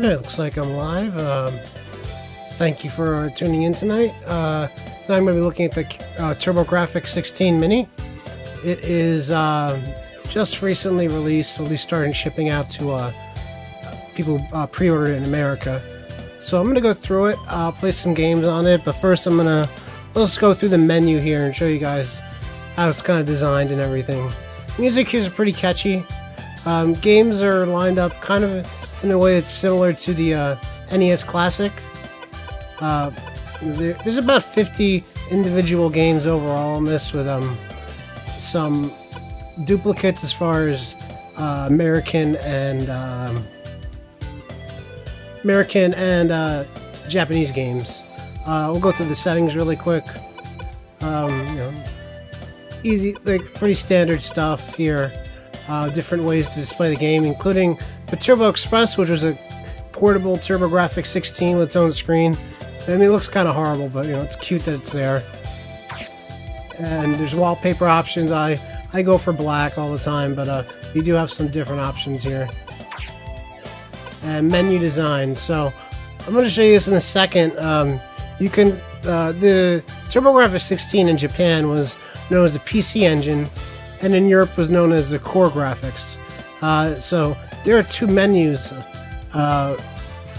It looks like I'm live. Thank you for tuning in tonight. Tonight I'm going to be looking at the Turbo Grafx 16 Mini. It is just recently released, at least starting shipping out to people pre-ordered in America. So I'm going to go through it. I'll play some games on it, but first let's go through the menu here and show you guys how it's kind of designed and everything. Music here is pretty catchy. Games are lined up kind of in a way that's similar to the NES Classic. There's about 50 individual games overall in this, with some duplicates as far as American and Japanese games. We'll go through the settings really quick. Easy, like pretty standard stuff here. Different ways to display the game, including the Turbo Express, which was a portable Turbo Grafx 16 with its own screen. I mean, it looks kind of horrible, but it's cute that it's there. And there's wallpaper options. I go for black all the time, but you do have some different options here. And menu design. So I'm going to show you this in a second. You can the Turbo Grafx 16 in Japan was known as the PC engine, and in Europe was known as the Core Graphics. So there are two menus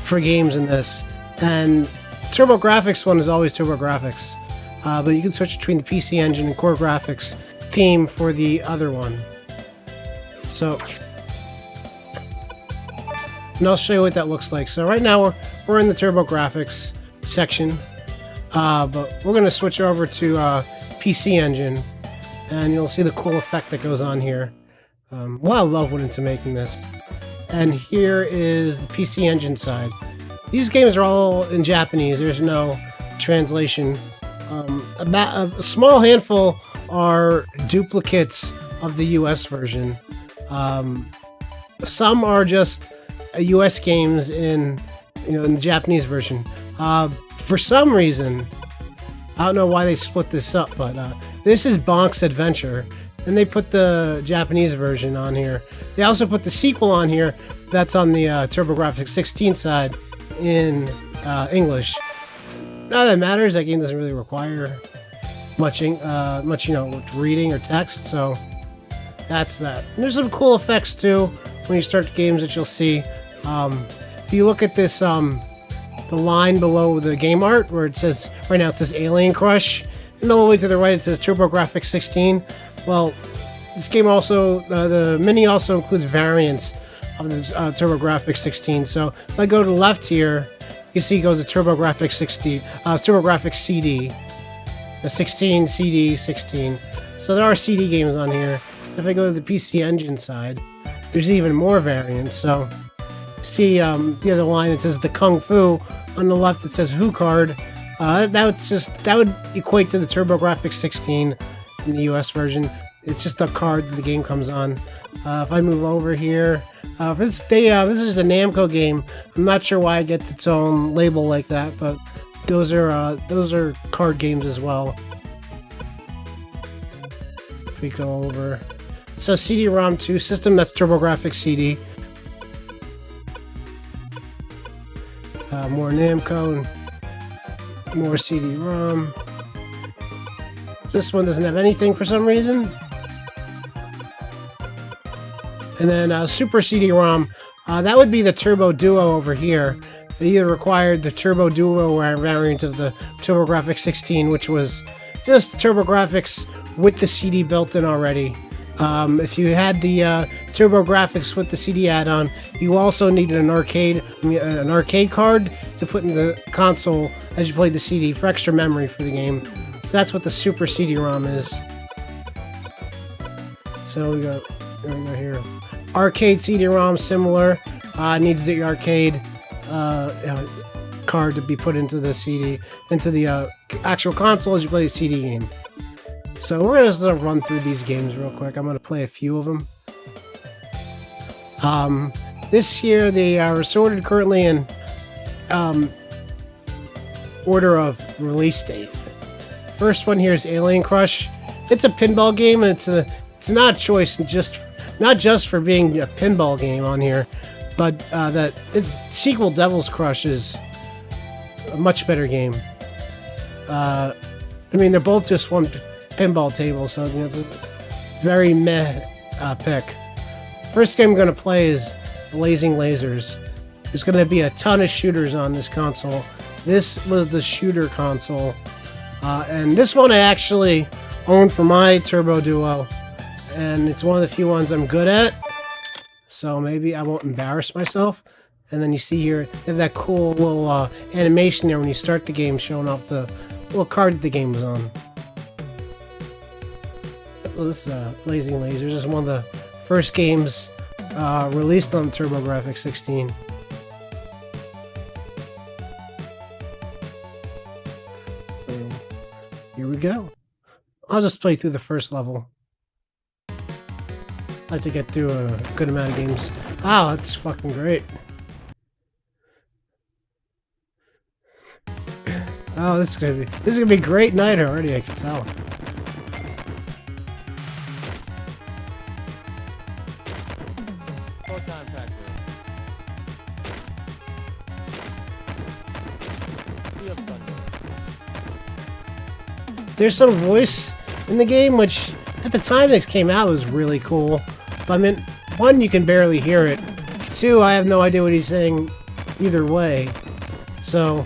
for games in this, and Turbo Grafx one is always Turbo Grafx, but you can switch between the PC engine and Core Graphics theme for the other one. So, and I'll show you what that looks like. So right now we're in the Turbo Grafx section, but we're going to switch over to PC engine, and you'll see the cool effect that goes on here. Well, I love went into making this. And here is the PC engine side. These games are all in Japanese. There's no translation. A small handful are duplicates of the US version. Some are just US games in the Japanese version. For some reason, I don't know why they split this up, but this is Bonk's Adventure, and they put the Japanese version on here. They also put the sequel on here that's on the Turbo Grafx 16 side in English. Not that it matters. That game doesn't really require much reading or text, so that's that. And there's some cool effects too when you start the games that you'll see. If you look at this, the line below the game art where it says, right now it says Alien Crush, and all the way to the right it says Turbo Grafx 16. Well, this game also, the Mini also includes variants of this Turbo Grafx 16. So if I go to the left here, you see it goes to Turbo Grafx 16, Turbo Grafx CD, the 16 CD 16. So there are CD games on here. If I go to the PC engine side, there's even more variants. So see the other line that says the Kung Fu. On the left it says Who Card. That would equate to the Turbo Grafx 16 in the US version. It's just a card that the game comes on. If I move over here, this is a Namco game. I'm not sure why it gets its own label like that, but those are card games as well. If we go over, so CD-ROM 2 system, that's Turbo Grafx CD. More Namco, and more CD-ROM. This one doesn't have anything for some reason. And then Super CD-ROM, that would be the Turbo Duo over here. They either required the Turbo Duo variant of the Turbo Grafx 16, which was just Turbo Grafx with the CD built in already. If you had the Turbo Grafx with the CD add-on, you also needed an arcade card to put in the console as you played the CD for extra memory for the game. So that's what the Super CD-ROM is. So we go here. Arcade CD-ROM, similar. Needs the arcade card to be put into the CD, into the actual console as you play the CD game. So we're going to sort of run through these games real quick. I'm going to play a few of them. This year they are sorted currently in order of release date. First one here is Alien Crush. It's a pinball game, and it's not a choice not just for being a pinball game on here, but that its sequel, Devil's Crush, is a much better game. I mean, they're both just one pinball table, so it's a very meh pick. First game I'm going to play is Blazing Lasers. There's going to be a ton of shooters on this console. This was the shooter console. And this one I actually owned for my Turbo Duo. And it's one of the few ones I'm good at. So maybe I won't embarrass myself. And then you see here, they have that cool little animation there when you start the game showing off the little card that the game was on. Well, this Blazing Lasers is one of the first games released on Turbo Grafx 16. And here we go. I'll just play through the first level. I like to get through a good amount of games. Oh, that's fucking great. Oh, this is gonna be a great night already, I can tell. There's some voice in the game, which at the time this came out was really cool. But I mean, one, you can barely hear it. Two, I have no idea what he's saying either way. So,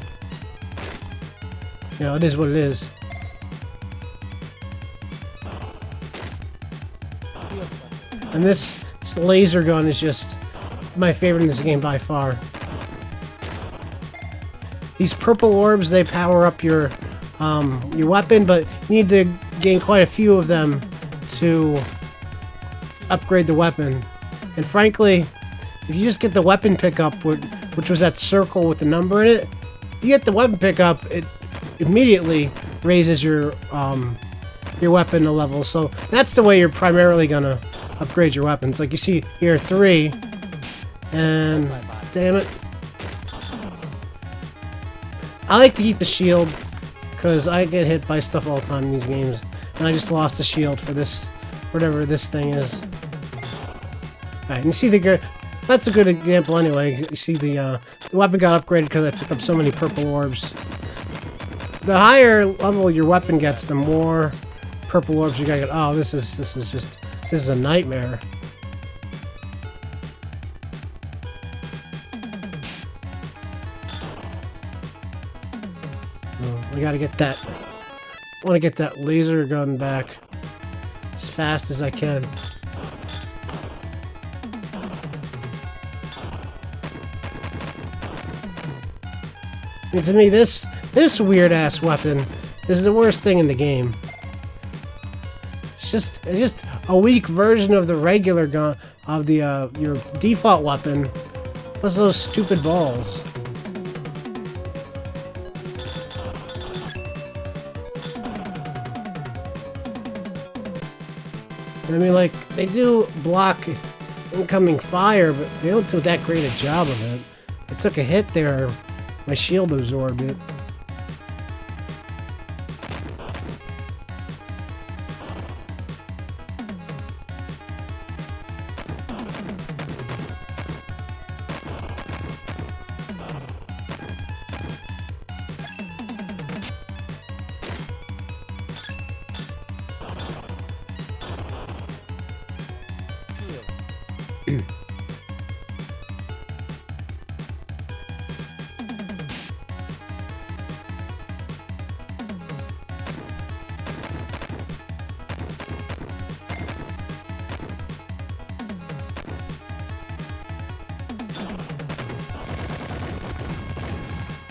you know, it is what it is. And this laser gun is just my favorite in this game by far. These purple orbs, they power up your weapon, but you need to gain quite a few of them to upgrade the weapon. And frankly, if you just get the weapon pickup, which was that circle with the number in it, you get the weapon pickup, it immediately raises your weapon a level. So that's the way you're primarily gonna upgrade your weapons. Like you see here, 3, and damn it, I like to keep the shield because I get hit by stuff all the time in these games, and I just lost the shield for this, whatever this thing is. Alright, and you see that's a good example anyway. You see the weapon got upgraded because I picked up so many purple orbs. The higher level your weapon gets, the more purple orbs you gotta get. Oh, this is a nightmare. We gotta get that. I want to get that laser gun back as fast as I can. And to me, this weird ass weapon is the worst thing in the game. It's just a weak version of the regular gun of the your default weapon. What's those stupid balls? I mean, like, they do block incoming fire, but they don't do that great a job of it. I took a hit there, my shield absorbed it.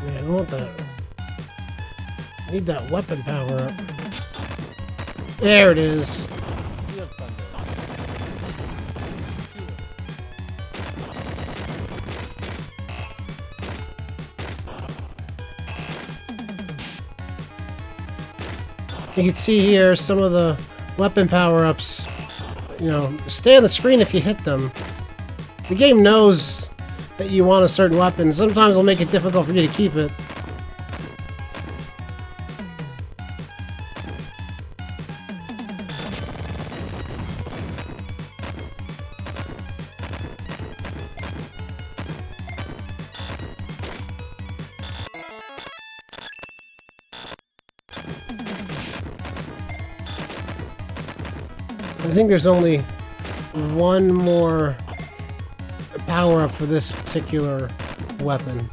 I want that. Need that weapon power up. There it is. You can see here some of the weapon power-ups, you know, stay on the screen if you hit them. The game knows that you want a certain weapon. Sometimes it'll make it difficult for you to keep it. think there's only one more power-up for this particular weapon.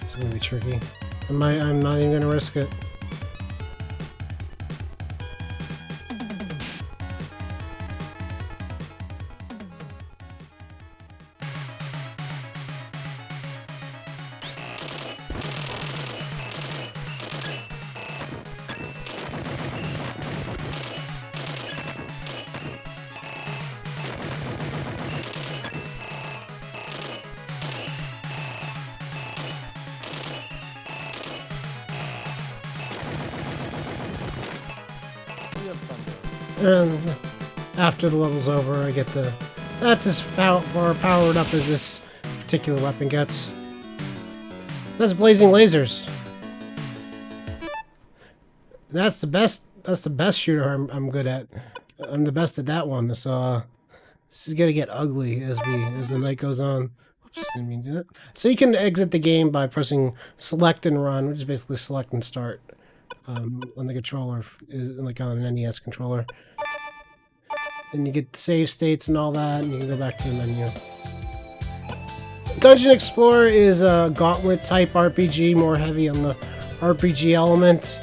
It's gonna be tricky. I'm not even gonna risk it. And after the level's over, I get the... That's as far powered up as this particular weapon gets. That's blazing lasers. That's the best shooter I'm good at. I'm the best at that one. So this is gonna get ugly as the night goes on. Oops, didn't mean to do that. So you can exit the game by pressing select and run, which is basically select and start. On the controller, is like on an NES controller. And you get save states and all that, and you can go back to the menu. Dungeon Explorer is a gauntlet type RPG, more heavy on the RPG element.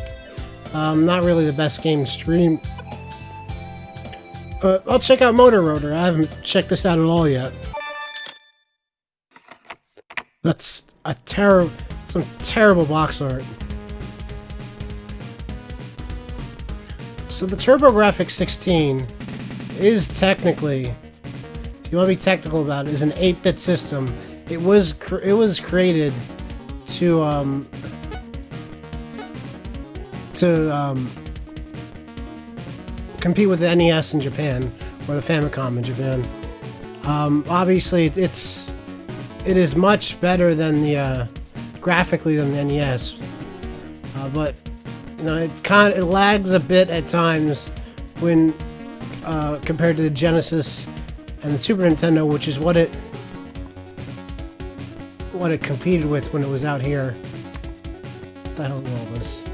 Not really the best game to stream. I'll check out Motor Rotor. I haven't checked this out at all yet. That's some terrible box art. So the Turbo Grafx 16 is technically, if you want to be technical about it, is an 8-bit system. It was created to compete with the NES in Japan, or the Famicom in Japan. Obviously, it is much better than the graphically than the NES, but you know, it lags a bit at times when compared to the Genesis and the Super Nintendo, which is what it competed with when it was out here. What the hell is all this?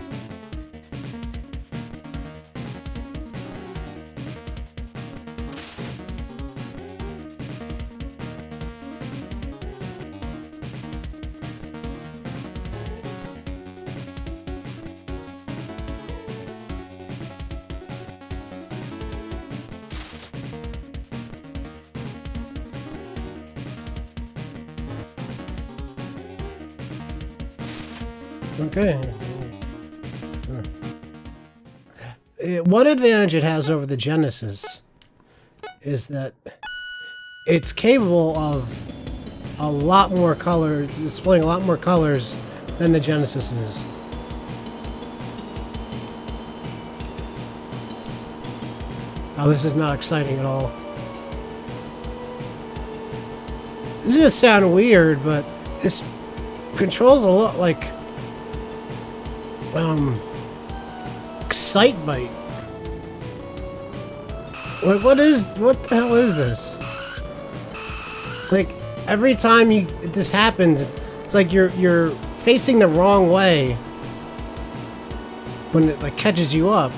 Okay. One advantage it has over the Genesis is that it's capable of a lot more colors, displaying a lot more colors than the Genesis is. Oh, this is not exciting at all. This is gonna sound weird, but this controls a lot like Excitebite. What the hell is this? Like every time this happens, it's like you're facing the wrong way when it like catches you up.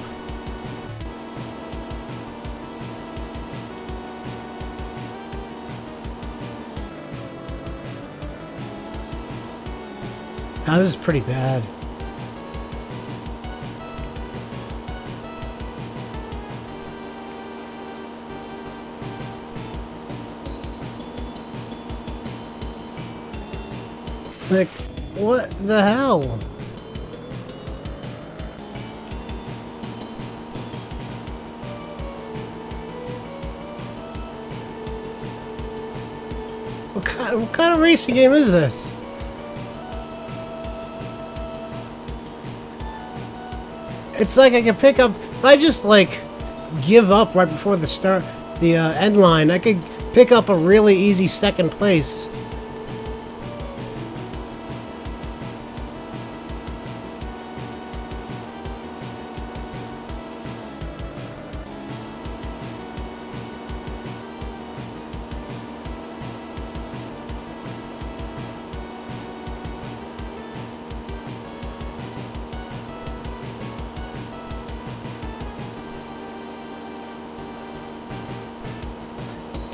Now this is pretty bad. Like, what the hell? What kind of racing game is this? It's like I could pick up, if I just like give up right before the end line, I could pick up a really easy second place.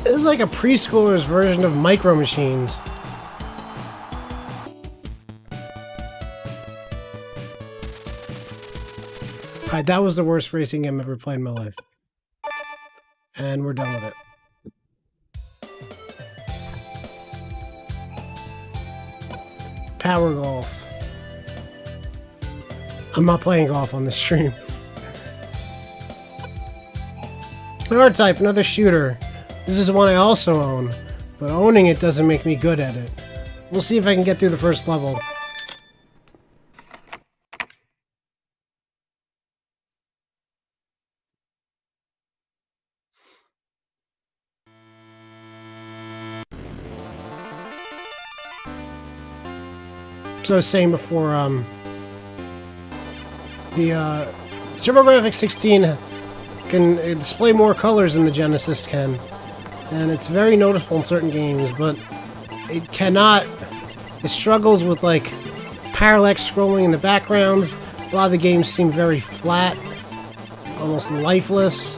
This is like a preschooler's version of Micro Machines. Alright, that was the worst racing game I've ever played in my life. And we're done with it. Power Golf. I'm not playing golf on this stream. R-Type, another shooter. This is one I also own, but owning it doesn't make me good at it. We'll see if I can get through the first level. So I was saying before, the Turbo Grafx 16 can display more colors than the Genesis can, and it's very noticeable in certain games, but it cannot. It struggles with like parallax scrolling in the backgrounds. A lot of the games seem very flat, almost lifeless.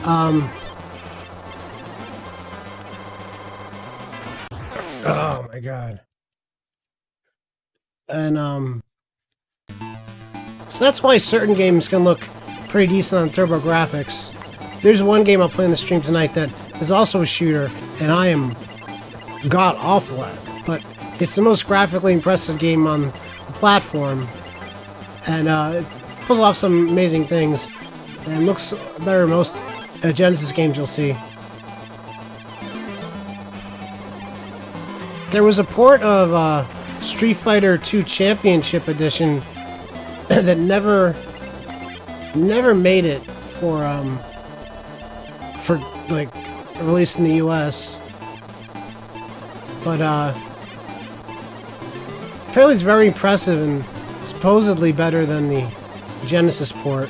Oh my god. And so that's why certain games can look pretty decent on Turbo Grafx. There's one game I'll play in the stream tonight that is also a shooter, and I am god-awful at it. But it's the most graphically impressive game on the platform, and it pulls off some amazing things, and looks better than most Genesis games you'll see. There was a port of Street Fighter 2 Championship Edition that never made it for like release in the US, but apparently it's very impressive and supposedly better than the Genesis port.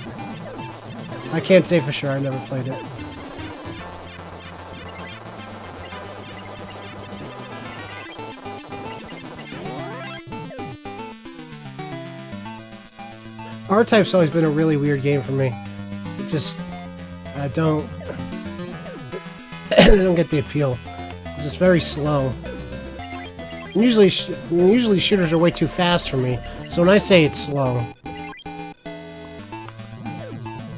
I can't say for sure, I never played it. R-Type's always been a really weird game for me. It just, I don't get the appeal. It's just very slow. And usually shooters are way too fast for me, so when I say it's slow,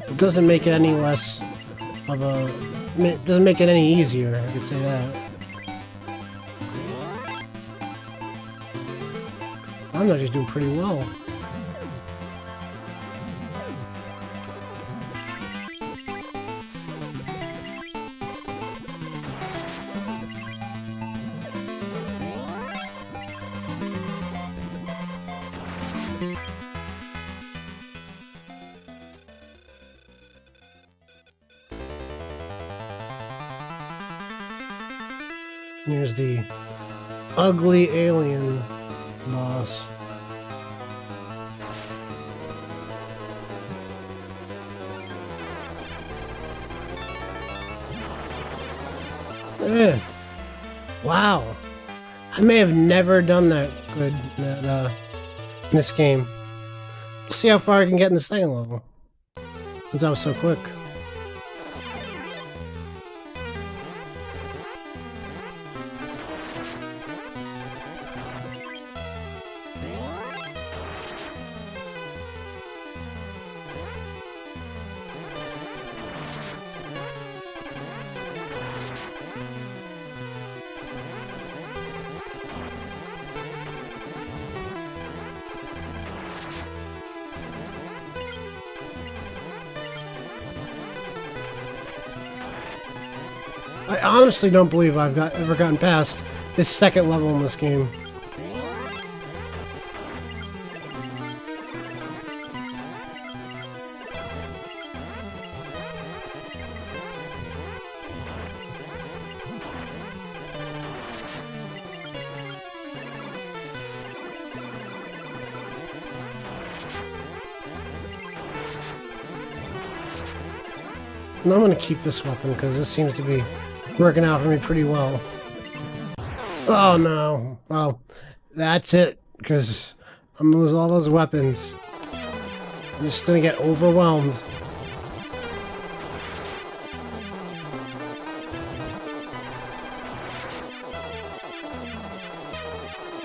it doesn't make it any less of a, it doesn't make it any easier, I could say that. I'm not just doing pretty well. Here's the ugly alien boss. Wow. I may have never done that good in this game. We'll see how far I can get in the second level, since I was so quick. I honestly don't believe I've ever gotten past this second level in this game. And I'm going to keep this weapon because this seems to be working out for me pretty well. Oh no. Well, that's it, because I'm going to lose all those weapons. I'm just going to get overwhelmed.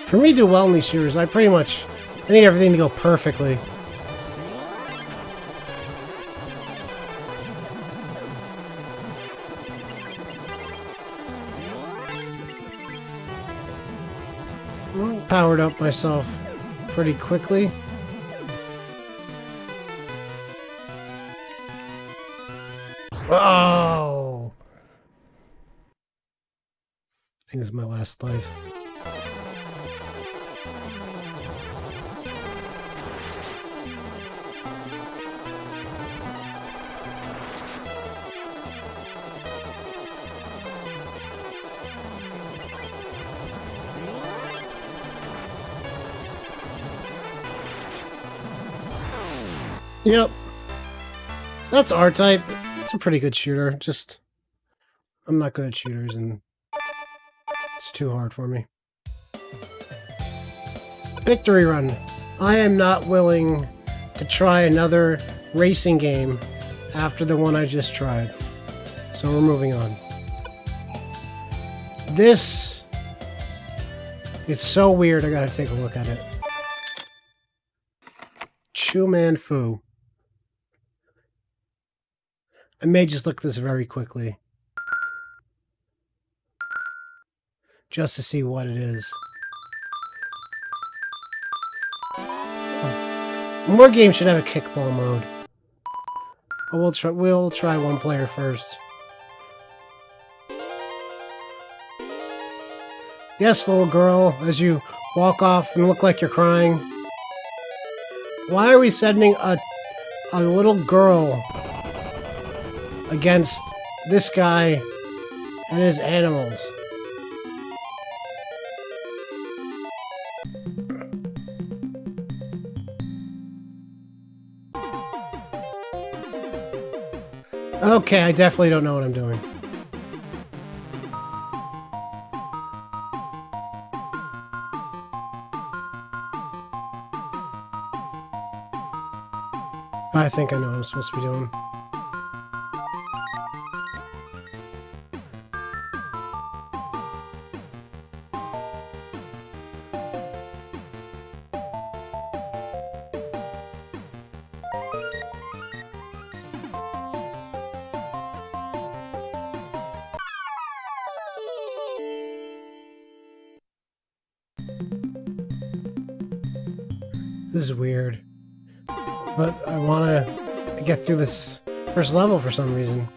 For me to do well in these shooters, I need everything to go perfectly. Powered up myself pretty quickly. Oh! I think this is my last life. Yep. So that's R-Type. It's a pretty good shooter. Just, I'm not good at shooters, and it's too hard for me. Victory run. I am not willing to try another racing game after the one I just tried. So we're moving on. This is so weird, I gotta take a look at it. Chu Man Fu. I may just look this very quickly. Just to see what it is. More games should have a kickball mode. But we'll try one player first. Yes, little girl, as you walk off and look like you're crying. Why are we sending a little girl against this guy and his animals? Okay, I definitely don't know what I'm doing. I think I know what I'm supposed to be doing. This is weird. But I want to get through this first level for some reason.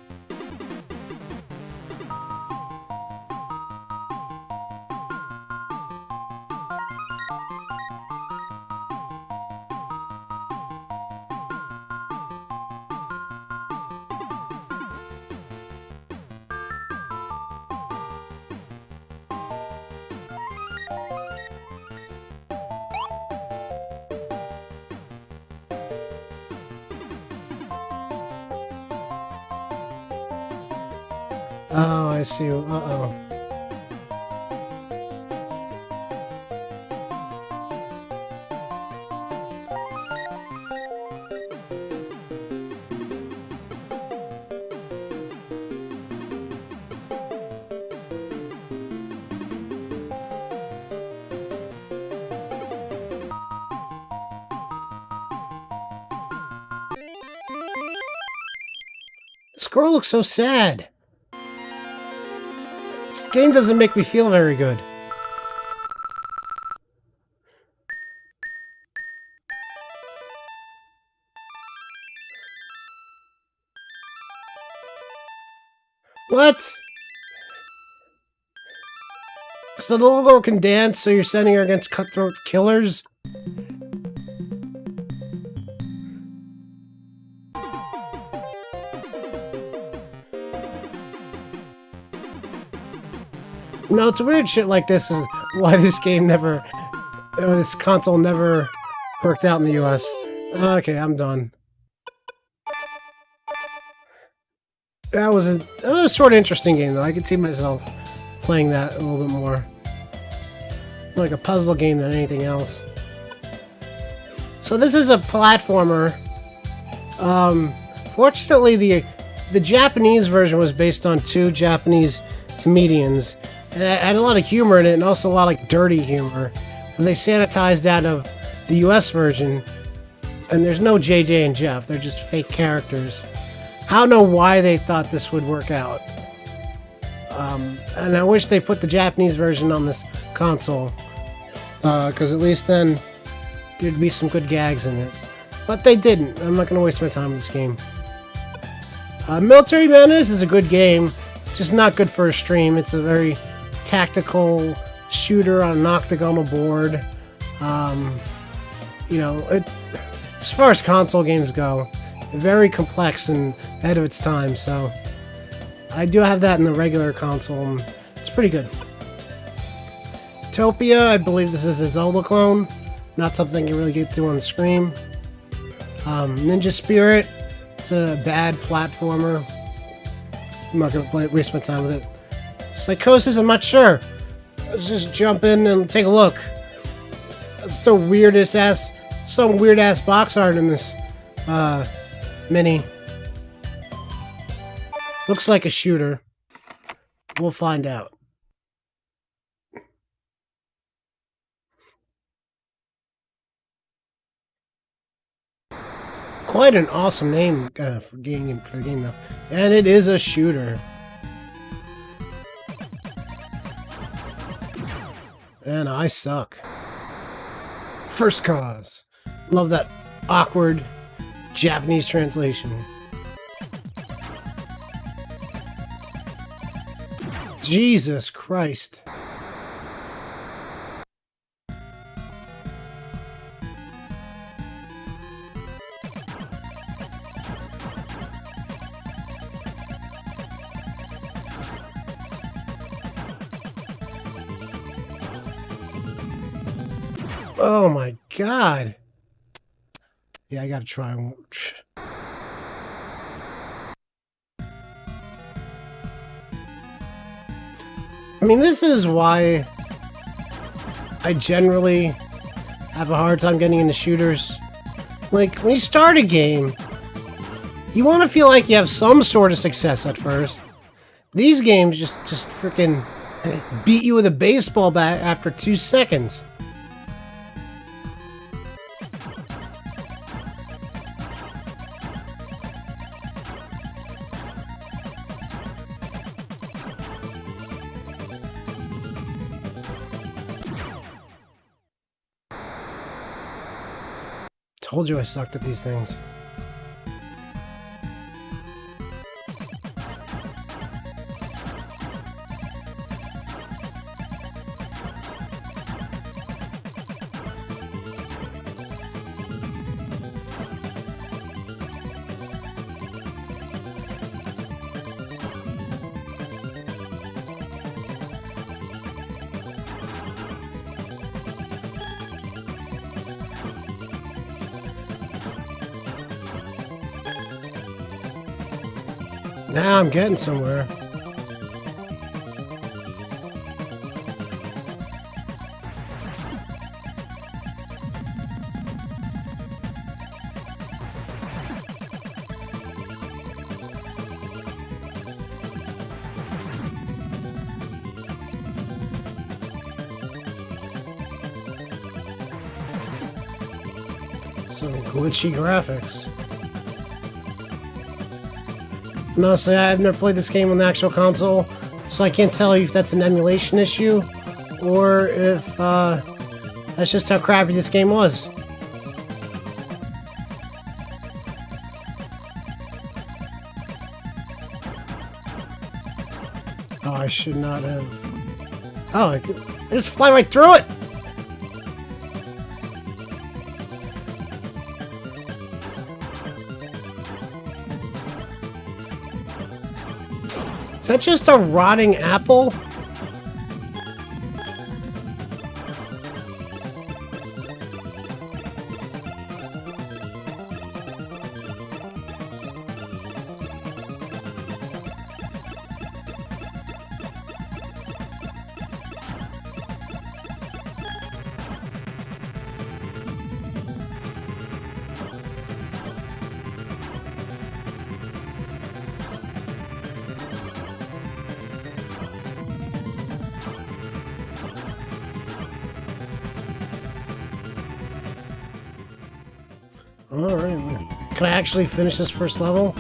Oh, I see. Uh-oh. This girl looks so sad. This game doesn't make me feel very good. What? So the little girl can dance, so you're sending her against cutthroat killers? No, it's weird shit like this is why this game never, this console never worked out in the US. Okay, I'm done. That was a sort of interesting game, though. I could see myself playing that a little bit more. Like a puzzle game than anything else. So this is a platformer. Fortunately, the Japanese version was based on 2 Japanese comedians. And it had a lot of humor in it, and also a lot of like dirty humor, they sanitized out of the US version, and there's no JJ and Jeff. They're just fake characters. I don't know why they thought this would work out. And I wish they put the Japanese version on this console, because at least then there'd be some good gags in it. But they didn't. I'm not going to waste my time with this game. Military Menace is a good game. It's just not good for a stream. It's a very tactical shooter on an octagonal board. You know, as far as console games go, very complex and ahead of its time. So I do have that in the regular console, and it's pretty good. Topia, I believe this is a Zelda clone. Not something you really get to on the screen. Ninja Spirit, it's a bad platformer. I'm not going to waste my time with it. Psychosis, I'm not sure. Let's just jump in and take a look. It's the weirdest ass, some weird ass box art in this mini. Looks like a shooter. We'll find out. Quite an awesome name for the game though. And it is a shooter. And I suck. First Cause. Love that awkward Japanese translation. Jesus Christ. Oh my god. Yeah, I gotta try one. I mean, this is why I generally have a hard time getting into shooters. Like, when you start a game, you want to feel like you have some sort of success at first. These games just freaking beat you with a baseball bat after 2 seconds. Told you I sucked at these things. Now I'm getting somewhere. Some glitchy graphics. Honestly, I've never played this game on the actual console, so I can't tell you if that's an emulation issue, or if that's just how crappy this game was. Oh, I should not have... Oh, I just fly right through it! Is that just a rotting apple? Alright. Can I actually finish this first level?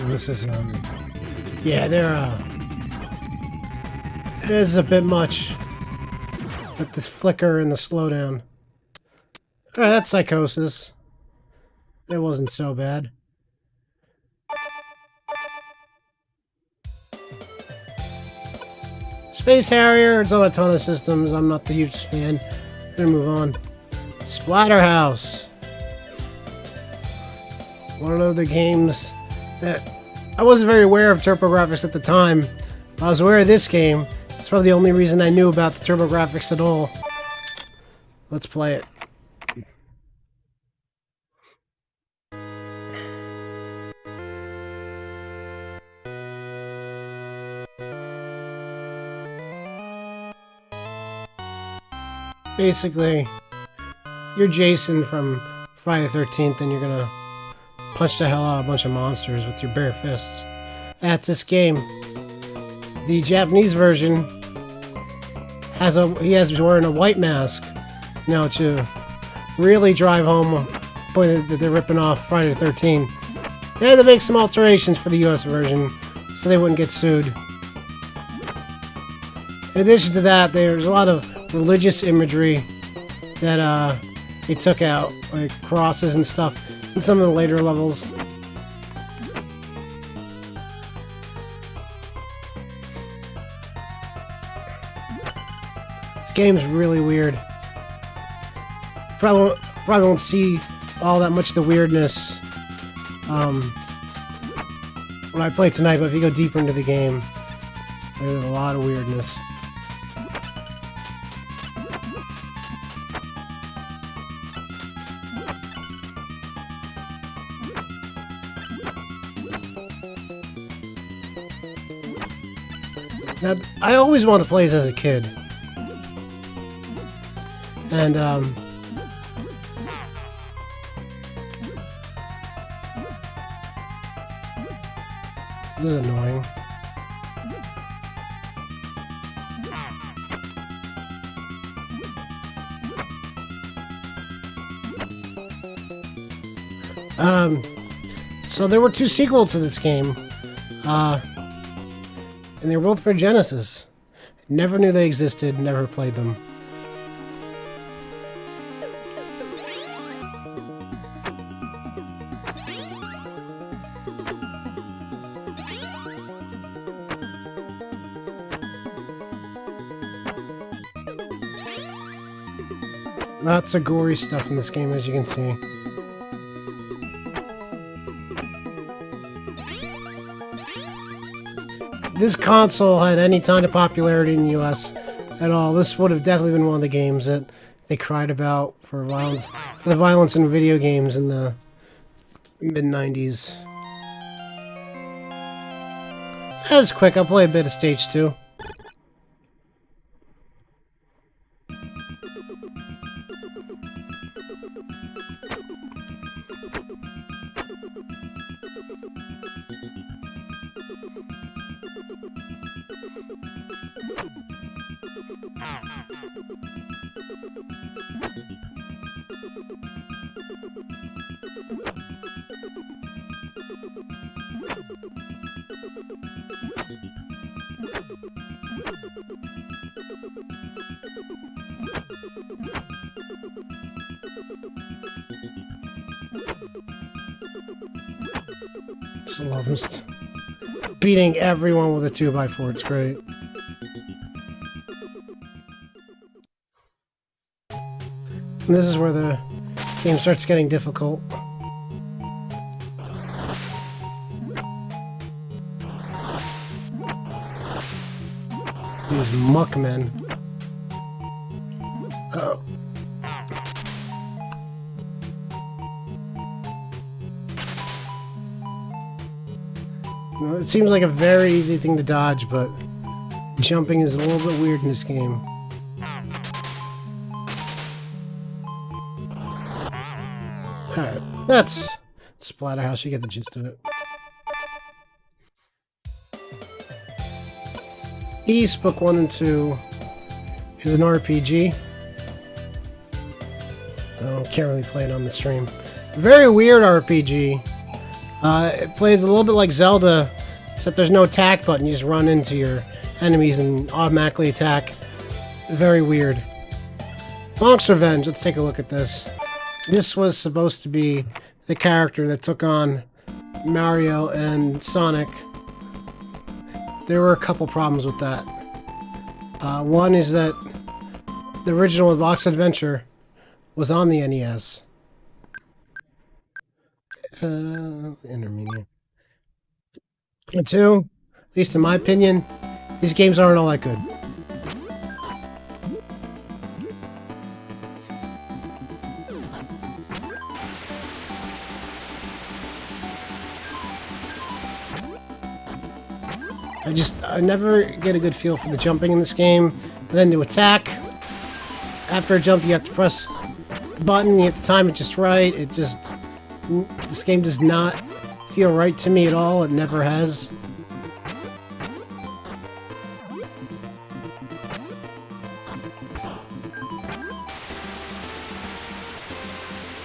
This is, yeah, it is a bit much with this flicker and the slowdown. Alright, that's Psychosis. It wasn't so bad. Space Harrier, it's on a ton of systems. I'm not the hugest fan. Gonna move on. Splatterhouse. One of the games that I wasn't very aware of Turbo Grafx at the time. I was aware of this game. It's probably the only reason I knew about the Turbo Grafx at all. Let's play it. Basically, you're Jason from Friday the 13th and you're gonna punch the hell out of a bunch of monsters with your bare fists. That's this game. The Japanese version he's wearing a white mask. Now to really drive home the point that they're ripping off Friday the 13th. They had to make some alterations for the US version so they wouldn't get sued. In addition to that, there's a lot of religious imagery that they took out, like crosses and stuff in some of the later levels. This game's really weird. Probably won't see all that much of the weirdness when I play tonight, but if you go deeper into the game, there's a lot of weirdness. Now, I always wanted to play this as a kid. And, this is annoying. So there were two sequels to this game. And they were both for Genesis. Never knew they existed, never played them. Lots of gory stuff in this game, as you can see. This console had any kind of popularity in the US at all. This would have definitely been one of the games that they cried about for the violence in video games in the mid-90s. That was quick. I'll play a bit of stage 2. Just love just beating everyone with a 2x4. It's great. And this is where the game starts getting difficult. These muckmen. Oh. Well, it seems like a very easy thing to dodge, but jumping is a little bit weird in this game. Alright, that's Splatterhouse, you get the gist of it. East Book 1 and 2 is an RPG. can't really play it on the stream. Very weird RPG. It plays a little bit like Zelda, except there's no attack button. You just run into your enemies and automatically attack. Very weird. Bonk's Revenge. Let's take a look at this. This was supposed to be the character that took on Mario and Sonic. There were a couple problems with that. One is that the original Bonk's Adventure was on the NES. Intermediate. And two, at least in my opinion, these games aren't all that good. I never get a good feel for the jumping in this game. And then to attack, after a jump you have to press the button, you have to time it just right. This game does not feel right to me at all. It never has.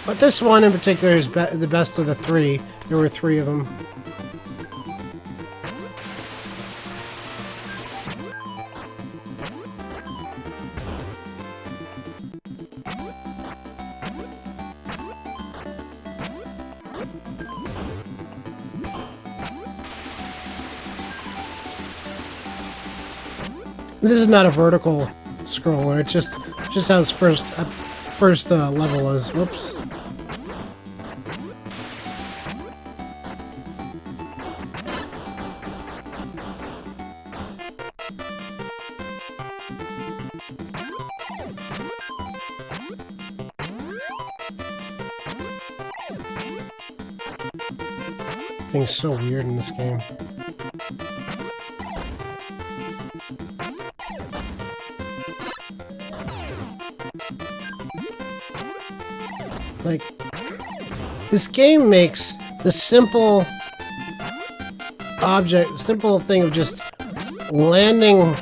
But this one in particular is the best of the three. There were three of them. This is not a vertical scroller. It's just how its first level is. Whoops. Thing's so weird in this game. Like, this game makes the simple thing of just landing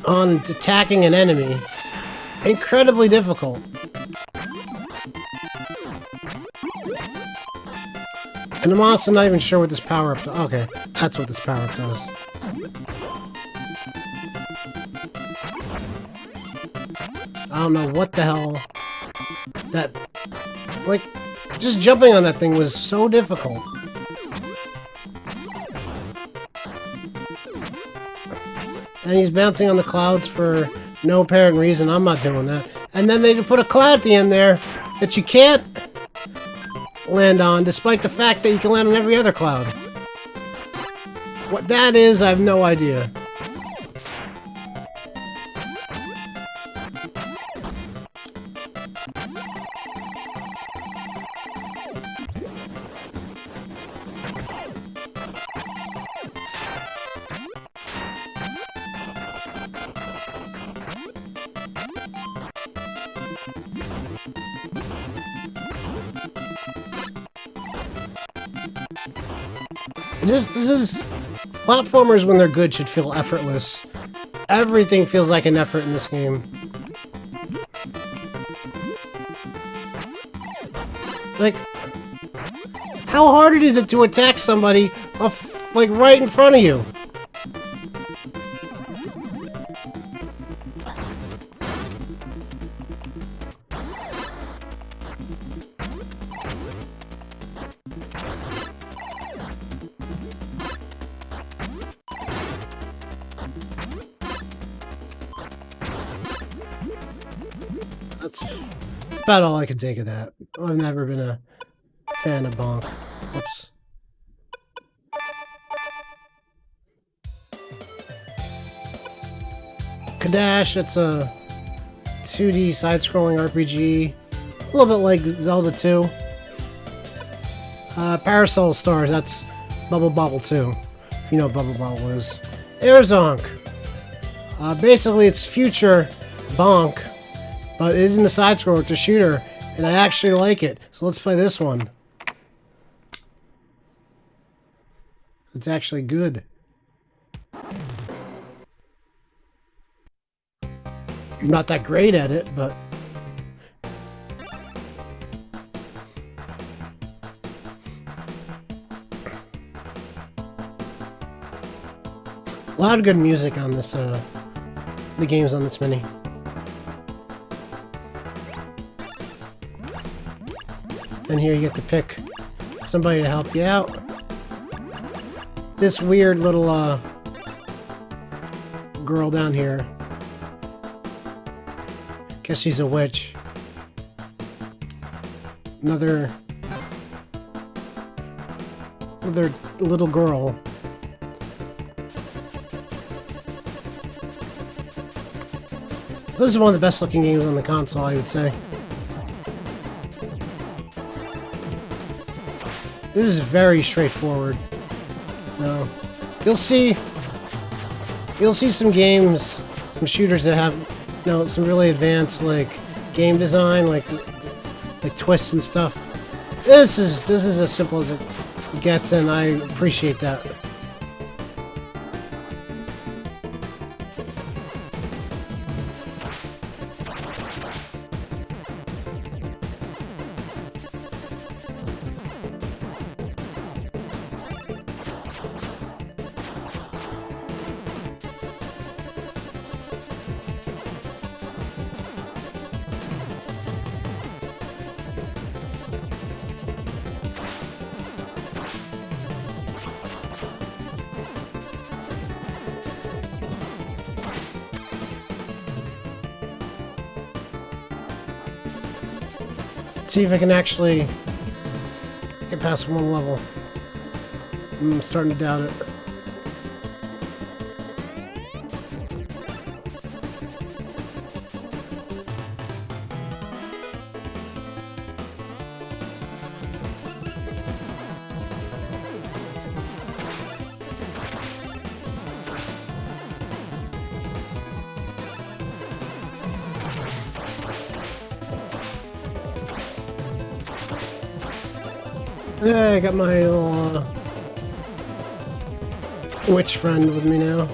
on attacking an enemy incredibly difficult. And I'm also not even sure what this power-up does. Okay, that's what this power-up does. I don't know what the hell that... Like, just jumping on that thing was so difficult. And he's bouncing on the clouds for no apparent reason. I'm not doing that. And then they put a cloud at the end there that you can't land on, despite the fact that you can land on every other cloud. What that is, I have no idea. This is... Platformers, when they're good, should feel effortless. Everything feels like an effort in this game. Like, how hard is it to attack somebody, like, right in front of you? That's about all I can take of that. I've never been a fan of Bonk. Oops. Kadash, it's a 2D side-scrolling RPG. A little bit like Zelda 2. Parasol Stars, that's Bubble Bobble 2. If you know what Bubble Bobble is. Airzonk. Basically, it's future Bonk. But it isn't a side-scroller, it's a shooter, and I actually like it. So let's play this one. It's actually good. I'm not that great at it, but... A lot of good music on this, the games on this mini. And here you get to pick somebody to help you out. This weird little, girl down here. Guess she's a witch. Another little girl. So this is one of the best looking games on the console, I would say. This is very straightforward. You'll see some games, some shooters that have, some really advanced like game design, like twists and stuff. This is as simple as it gets, and I appreciate that. See if I can actually get past one level. I'm starting to doubt it. Yeah, I got my little witch friend with me now.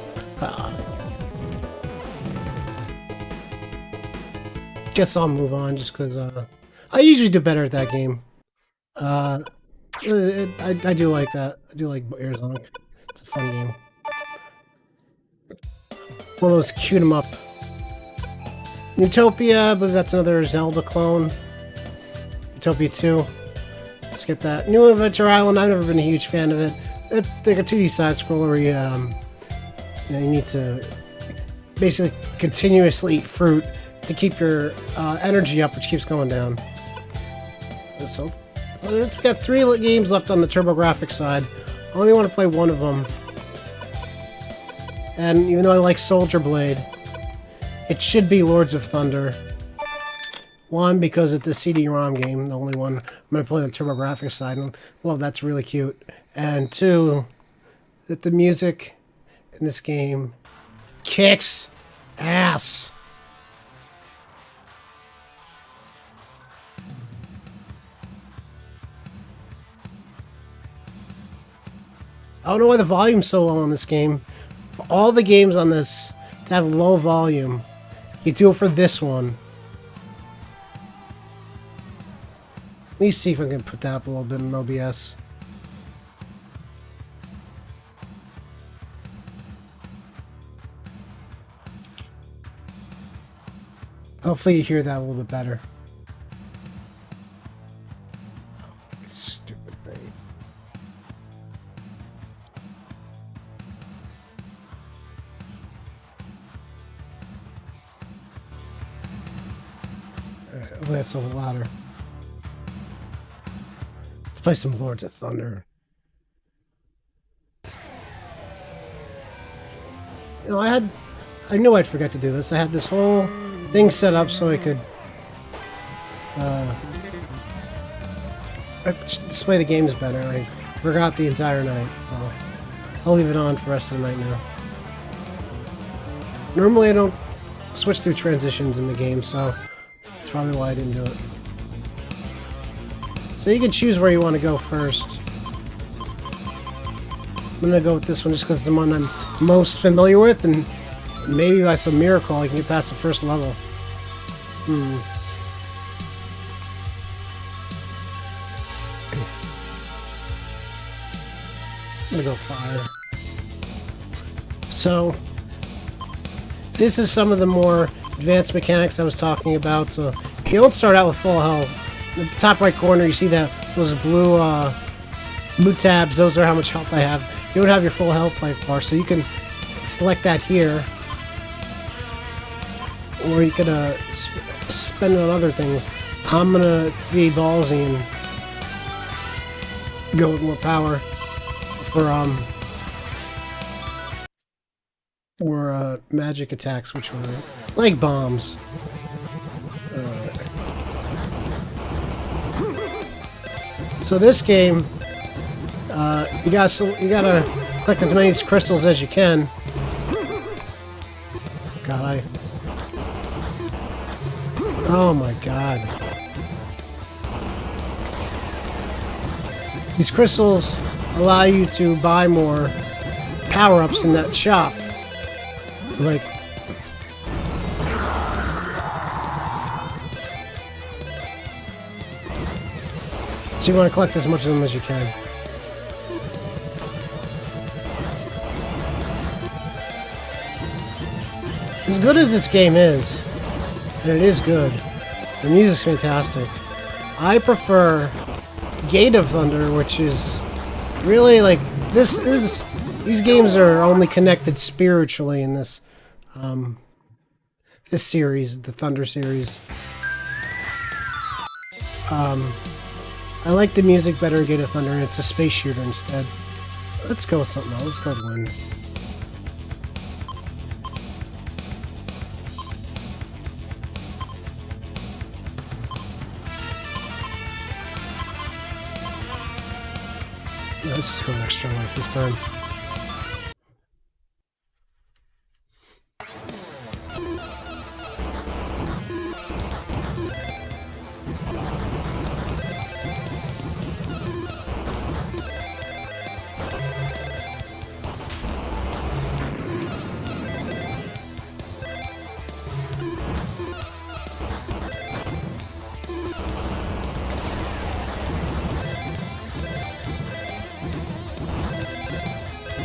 Guess I'll move on just because I usually do better at that game. I do like that. I do like Airzonk. It's a fun game. One of those cute 'em up. Utopia, but that's another Zelda clone. Utopia 2. Let's get that. New Adventure Island, I've never been a huge fan of it. It's like a 2D side-scroller where you need to basically continuously eat fruit to keep your energy up, which keeps going down. So we've got 3 games left on the Turbo Grafx side. I only want to play one of them. And even though I like Soldier Blade, it should be Lords of Thunder. One, because it's a CD-ROM game, the only one I'm going to play on the Turbo Grafx side. Well, that's really cute. And 2, that the music in this game kicks ass. I don't know why the volume's so low on this game. For all the games on this to have low volume, you do it for this one. Let me see if I can put that up a little bit in OBS. Hopefully you hear that a little bit better. Stupid thing. Alright, hopefully that's a little louder. Play some Lords of Thunder. I knew I'd forget to do this. I had this whole thing set up so I could display the games better. I forgot the entire night. Well, I'll leave it on for the rest of the night now. Normally I don't switch through transitions in the game, so that's probably why I didn't do it. So you can choose where you want to go first. I'm going to go with this one just because it's the one I'm most familiar with, and maybe by some miracle I can get past the first level. I'm going to go fire. So this is some of the more advanced mechanics I was talking about. So you don't start out with full health. In the top right corner, you see that those blue tabs. Those are how much health I have. You don't have your full health life bar, so you can select that here, or you could spend it on other things. I'm gonna be ballsy and go with more power for magic attacks, which were like bombs. So this game, you gotta collect as many crystals as you can. God, oh my God. These crystals allow you to buy more power-ups in that shop. Like, so you want to collect as much of them as you can. As good as this game is, and it is good, the music's fantastic, I prefer Gate of Thunder, which is really like these games are only connected spiritually in this this series, the Thunder series. I like the music better in Gate of Thunder, and it's a space shooter instead. Let's go with something else. Let's go with Wind. Let's just go extra life this time.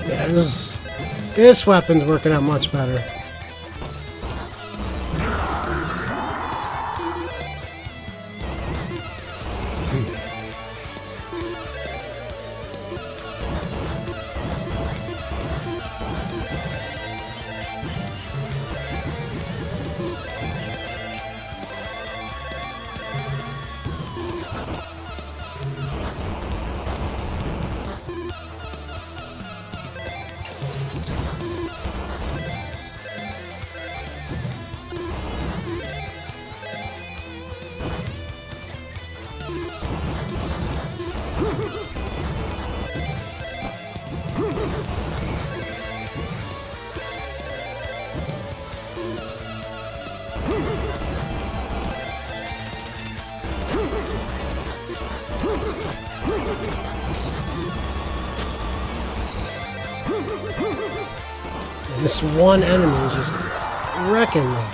Yeah, this weapon's working out much better. This one enemy is just wrecking me.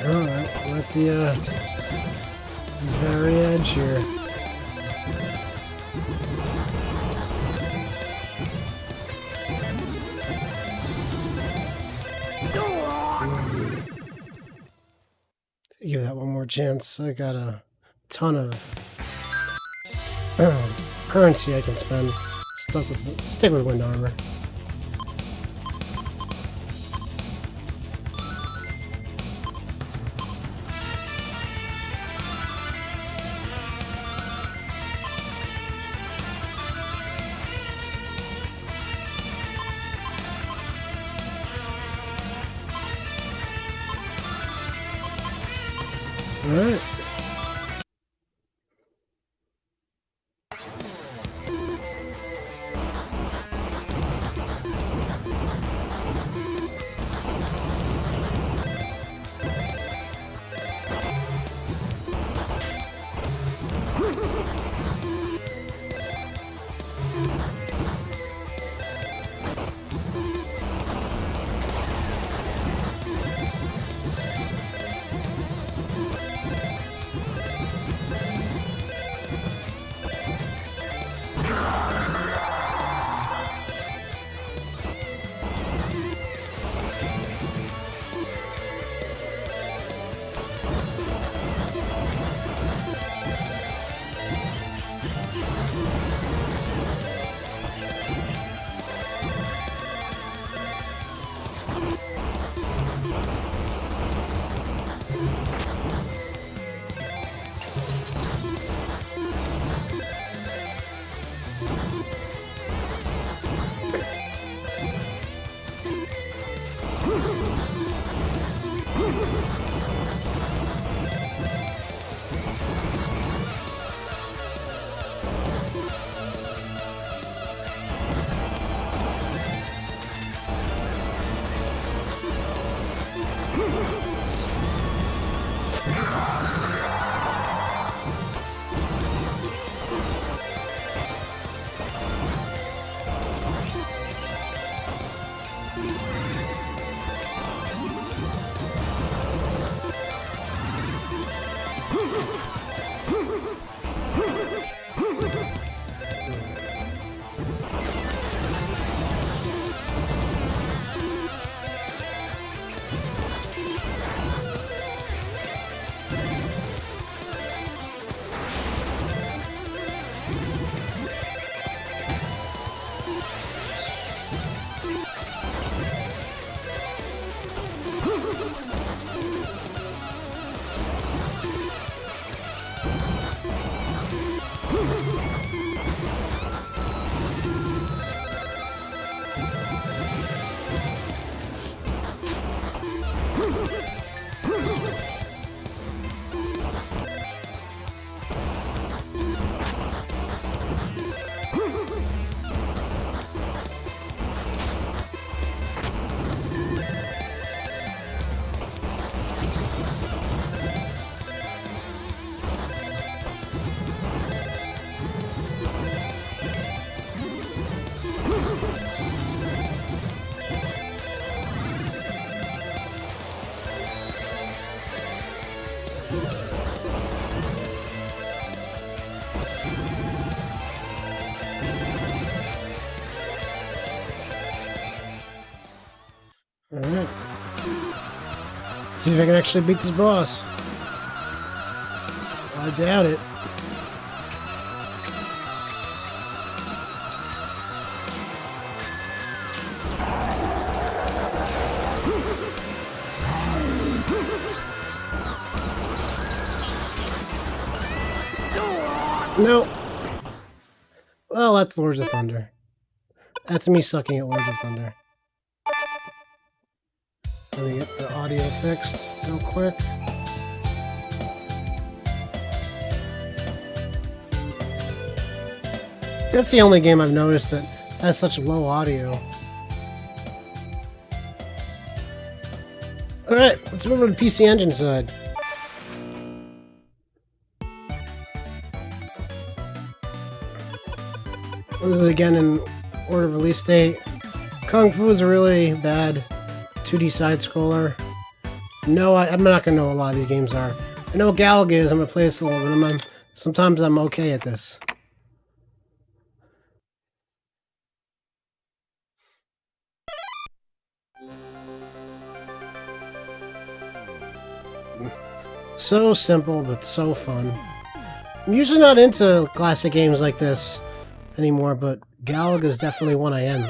Alright, we're at the very edge here. Give that one more chance. I got a ton of currency I can spend. Stick with wind armor. Alright. Alright. See if I can actually beat this boss. I doubt it. No. Well, that's Lords of Thunder. That's me sucking at Lords of Thunder. Let me get the audio fixed real quick. That's the only game I've noticed that has such low audio. Alright, let's move over to the PC Engine side. This is again in order of release date. Kung Fu is a really bad 2D side-scroller. No, I'm not going to know what a lot of these games are. I know Galaga is. I'm going to play this a little bit. Sometimes I'm okay at this. So simple, but so fun. I'm usually not into classic games like this. anymore, but Galaga is definitely one I am.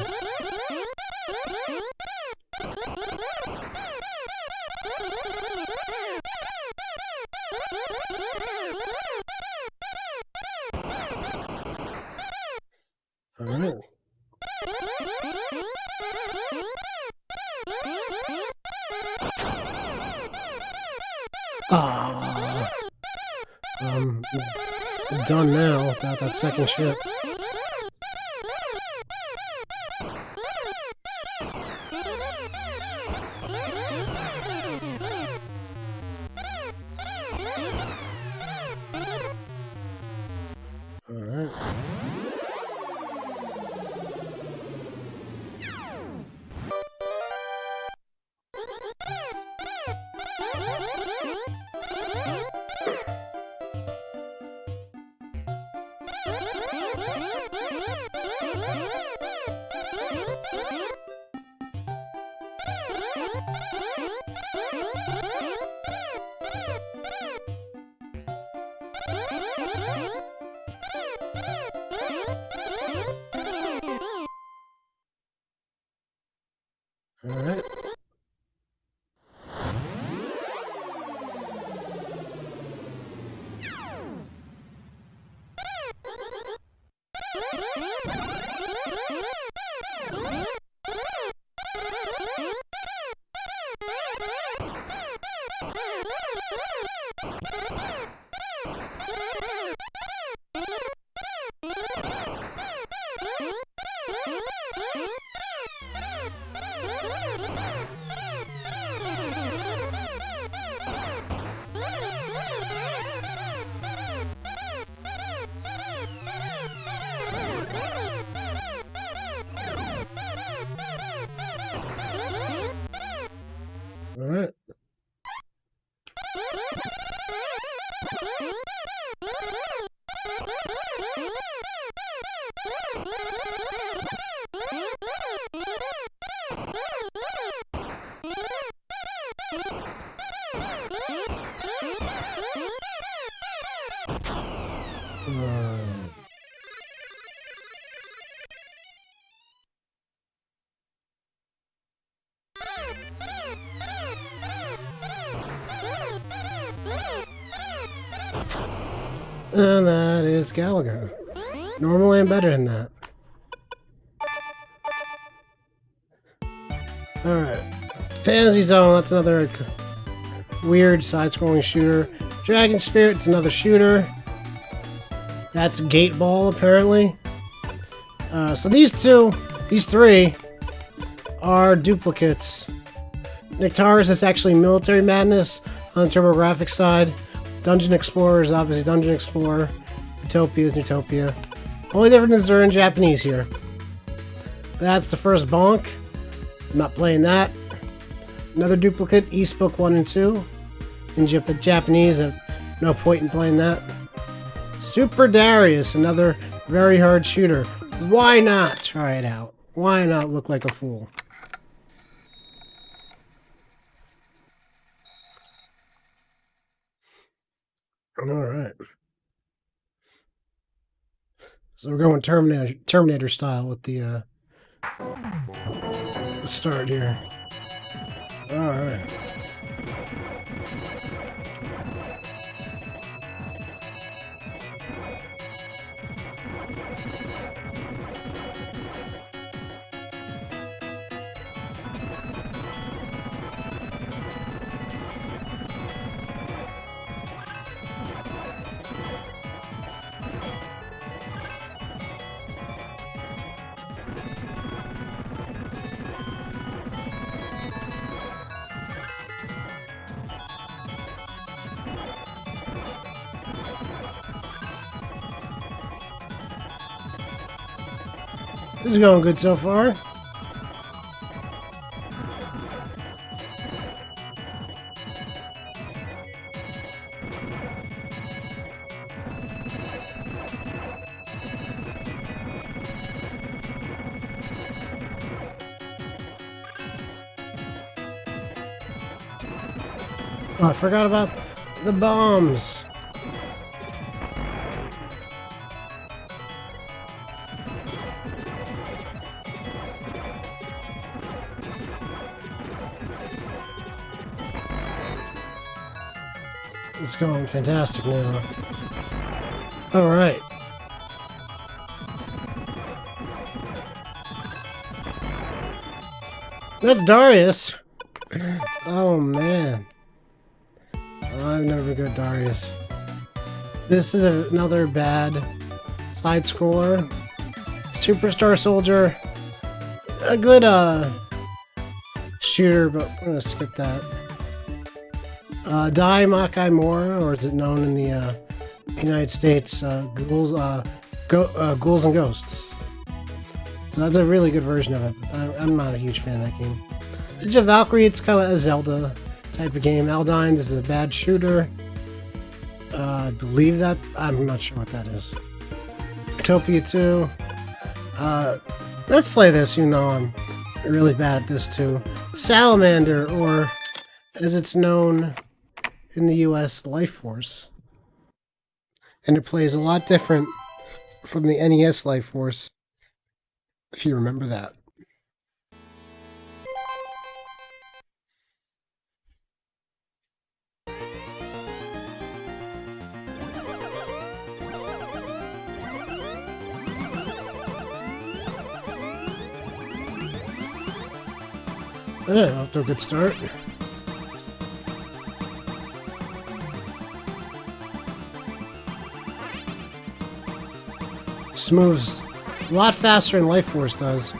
Alright. Ah, I'm done now without that second ship. Alright. Alright. Alright. And that is Galaga. Normally I'm better than that. Alright. Pansy Zone, that's another weird side-scrolling shooter. Dragon Spirit's another shooter. That's Gate Ball, apparently. So these three, are duplicates. Nectaris is actually Military Madness on the Turbo Grafx side. Dungeon Explorer is obviously Dungeon Explorer. Utopia is Utopia. Only difference is they're in Japanese here. That's the first bonk. I'm not playing that. Another duplicate, East Book 1 and 2. In Japanese, no point in playing that. Super Darius, another very hard shooter. Why not try it out? Why not look like a fool? Alright. So we're going Terminator style with the start here. Alright. This is going good so far. Oh, I forgot about the bombs. It's going fantastic now. Alright. That's Darius! Oh man. Oh, I've never been good at Darius. This is another bad side-scroller. Superstar Soldier. A good, shooter, but I'm gonna skip that. Dai Makai Mora, or is it known in the, United States, Ghouls, Ghouls and Ghosts. So that's a really good version of it. I'm not a huge fan of that game. Age of Valkyrie, it's kind of a Zelda type of game. Aldines is a bad shooter. I believe that. I'm not sure what that is. Utopia 2. Let's play this, even though I'm really bad at this too. Salamander, or as it's known in the US, Life Force. And it plays a lot different from the NES Life Force, if you remember that. Yeah, off to a good start. This moves a lot faster than Life Force does.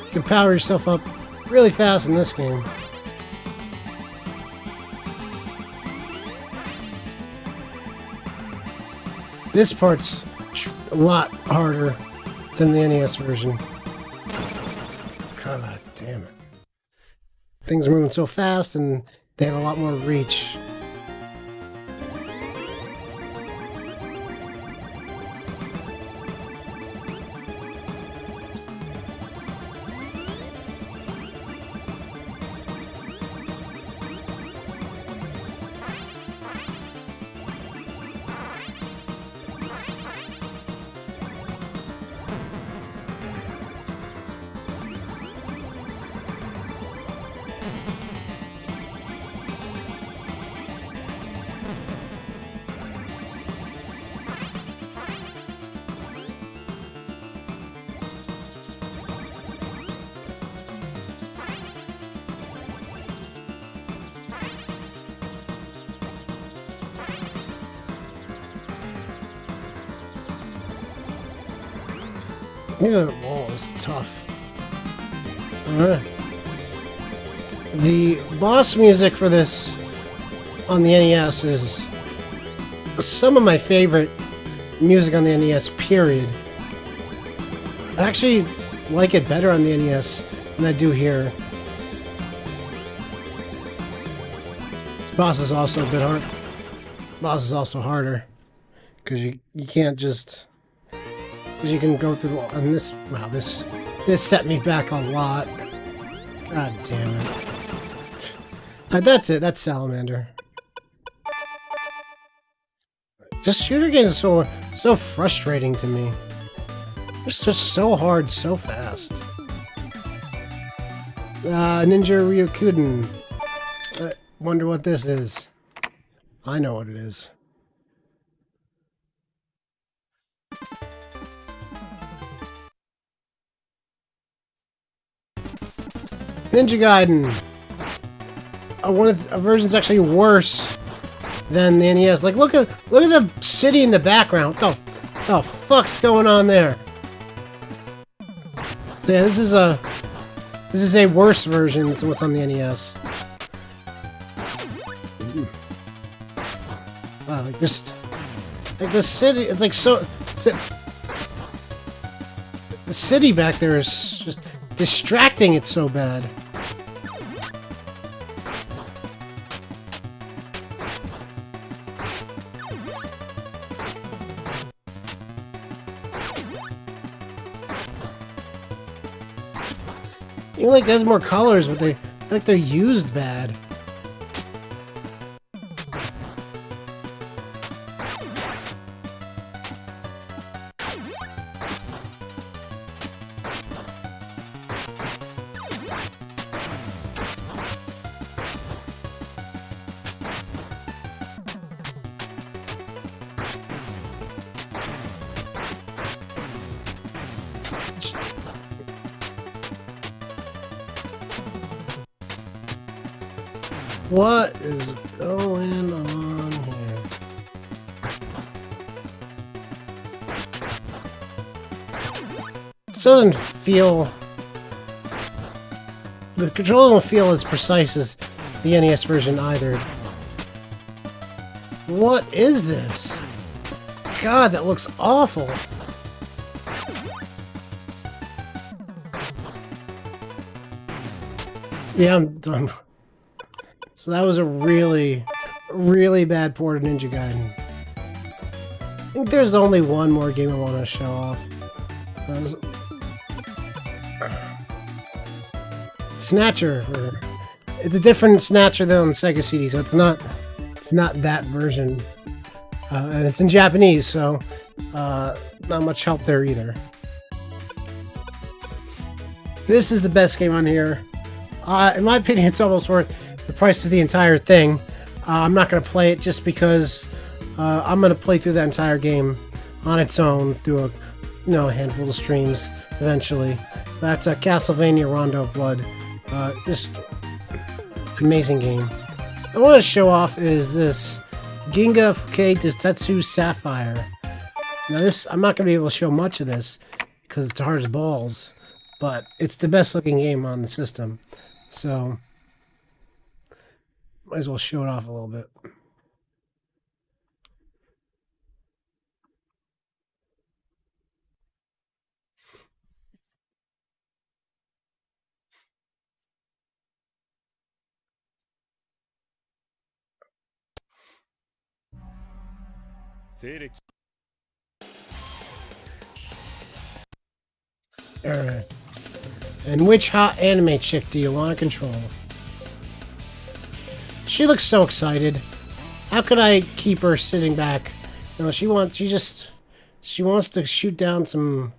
You can power yourself up really fast in this game. This part's a lot harder than the NES version. God damn it. Things are moving so fast and they have a lot more reach. Yeah, that wall is tough. Alright. The boss music for this on the NES is some of my favorite music on the NES, period. I actually like it better on the NES than I do here. This boss is also a bit hard. Boss is also harder because you can't just... Because you can go through, and this, wow, this set me back a lot. God damn it. That's it, that's Salamander. Just shooter games are so frustrating to me. It's just so hard, so fast. Ninja Ryukuden. I wonder what this is. I know what it is. Ninja Gaiden. A version's actually worse than the NES. Like, look at the city in the background. What the fuck's going on there? So yeah, this is a worse version than what's on the NES. Wow, like the city. It's like so. The city back there is just distracting. It's so bad. You like there's more colors, but they're used bad. What is going on here? This doesn't feel... The controls don't feel as precise as the NES version either. What is this? God, that looks awful. Yeah, I'm done. So that was a really, really bad port of Ninja Gaiden. I think there's only one more game I want to show off. Snatcher. It's a different Snatcher than on the Sega CD, so it's not that version. And it's in Japanese, so not much help there either. This is the best game on here. In my opinion, it's almost worth the price of the entire thing. I'm not going to play it just because I'm going to play through that entire game on its own through a handful of streams eventually. That's a Castlevania Rondo of Blood. It's an amazing game. I want to show off is this Ginga Fuke Tetsu Sapphire. Now this, I'm not going to be able to show much of this because it's hard as balls, but it's the best looking game on the system. So might as well show it off a little bit. Alright. And which hot anime chick do you want to control? She looks so excited. How could I keep her sitting back? No, she wants to shoot down some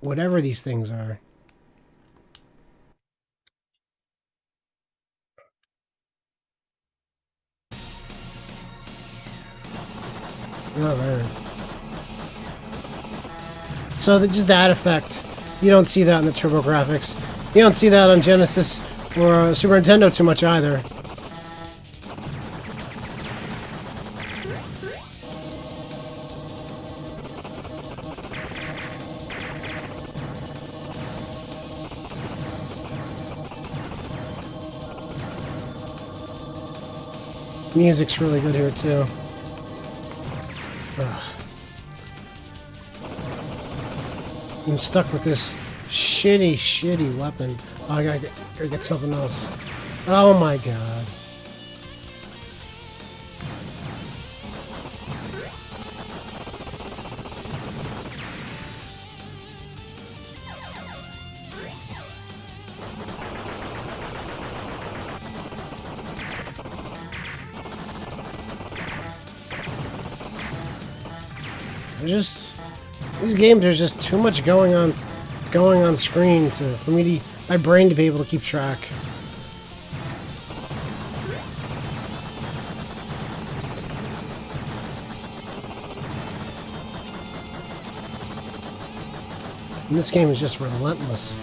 whatever these things are. Oh, man. So just that effect. You don't see that in the Turbo Grafx. You don't see that on Genesis or Super Nintendo too much either. Music's really good here too. Ugh. I'm stuck with this shitty weapon. Oh, I gotta get something else. Oh my god. These games, there's just too much going on screen for my brain to be able to keep track. And this game is just relentless.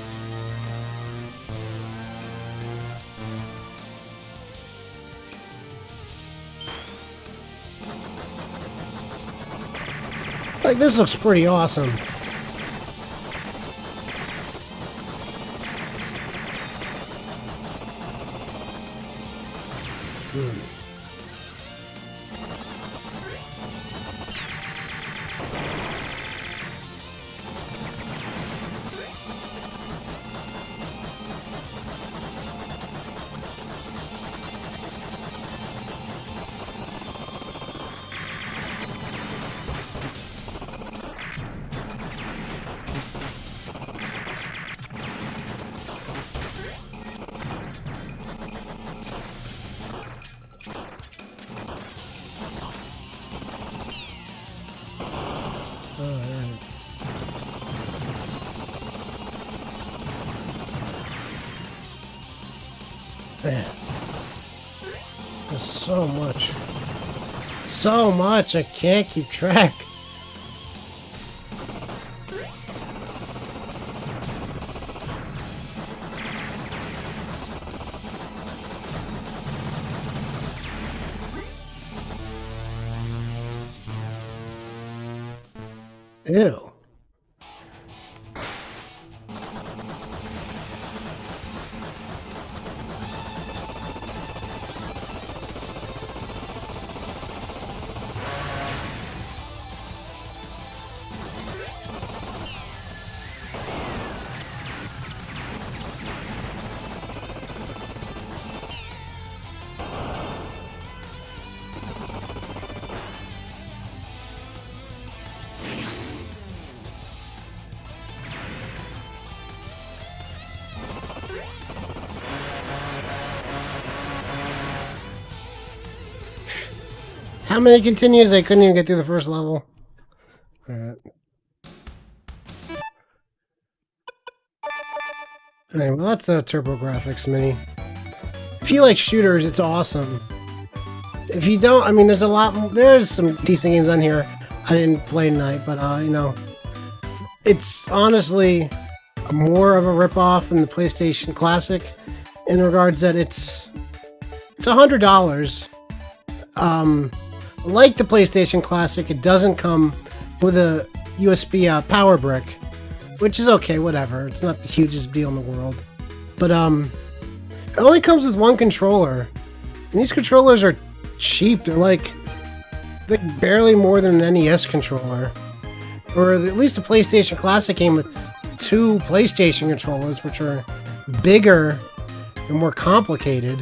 Like, this looks pretty awesome. Man. There's so much. So much, I can't keep track. Ew. How many continues? I couldn't even get through the first level. Alright. Anyway, well, that's a Turbo Grafx mini. If you like shooters, it's awesome. If you don't, I mean, there's some decent games on here I didn't play tonight, but, you know, it's honestly more of a ripoff than the PlayStation Classic in regards that it's $100. Like the PlayStation Classic, it doesn't come with a USB power brick, which is okay, whatever. It's not the hugest deal in the world. But it only comes with one controller. And these controllers are cheap. They're like barely more than an NES controller. Or at least the PlayStation Classic came with 2 PlayStation controllers, which are bigger and more complicated.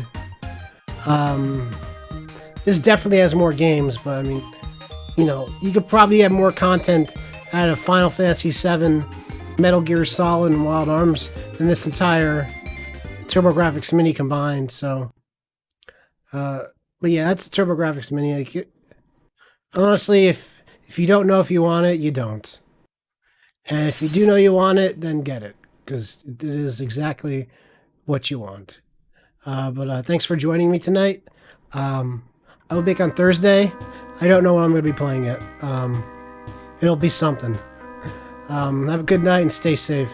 This definitely has more games, but I mean, you know, you could probably have more content out of Final Fantasy VII, Metal Gear Solid, and Wild Arms than this entire Turbo Grafx mini combined. So, but yeah, that's the Turbo Grafx mini. Like, honestly, if you don't know if you want it, you don't. And if you do know you want it, then get it, because it is exactly what you want. But thanks for joining me tonight. I will be back on Thursday. I don't know what I'm going to be playing yet. It'll be something. Have a good night and stay safe.